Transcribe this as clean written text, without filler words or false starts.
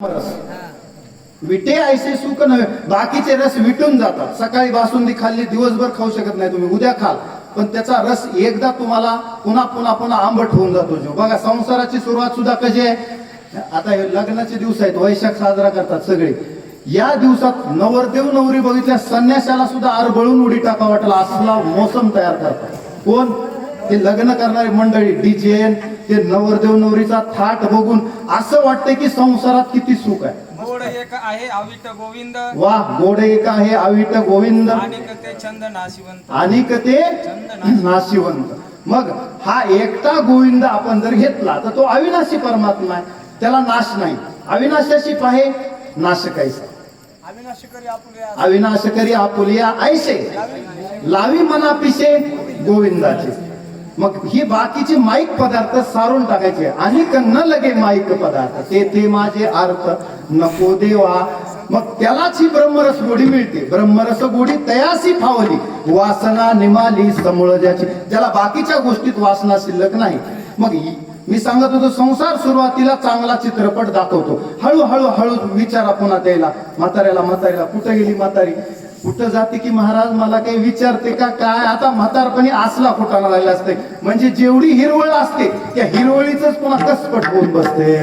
रस विटे ऐसे सुख नव्हे. बाकीचे रस विटून जातात. सकाळी बासुंदी खाल्ली, दिवसभर खाऊ शकत नाही तुम्ही, उद्या खाल, पण त्याचा रस एकदा तुम्हाला पुन्हा पुन्हा पुन्हा आंबट होऊन जातो. जो बघा, संसाराची सुरुवात सुद्धा कशी आहे. आता हे लग्नाचे दिवस आहेत, वैशाख साजरा करतात सगळे. या दिवसात नवरदेव नवरी बघितल्या, संन्यासाला सुद्धा आरबळून उडी टाका वाटला असला मोसम तयार करतात. कोण? ते लग्न करणारी मंडळी. डीजे, ते नवरदेव नवरीचा थाट बघून असं वाटतंय की संसारात किती सुख आहे. गोड एक आहे अविट गोविंद, वाह, गोड एक आहे अविट गोविंद, अनिक ते छंद नाशिवंत, अनिक ते नाशिवंत. मग हा एकटा गोविंद आपण जर घेतला तर तो अविनाशी परमात्मा आहे. त्याला नाश नाही. अविनाशाशी पाहे नाश कैसा, अविनाश करी आपुलिया ऐसे, लावी मना पिसे गोविंदाचे. मग ही बाकीचे माईक पदार्थ सारून टाकायचे. आणि न लगे माईक पदार्थ ते माझे अर्थ नको देवा. मग त्यालाच ही ब्रह्मरस गोडी मिळते. ब्रह्मरस गोडी तयासी फावली, वासना निमाली समूळ ज्याची. ज्याला बाकीच्या गोष्टीत वासना शिल्लक नाही. मग मी सांगत होतो, संसार सुरुवातीला चांगला चित्रपट दाखवतो. हळूहळू हळू विचारा पुन्हा द्यायला. म्हातारीला कुठं गेली म्हातारी, कुठं जाते की महाराज मला काही विचारते का काय. आता म्हातारपणी असला कुठाला लागला असते. म्हणजे जेवढी हिरवळ असते त्या हिरवळीच पुन्हा कसपट होऊन बसते.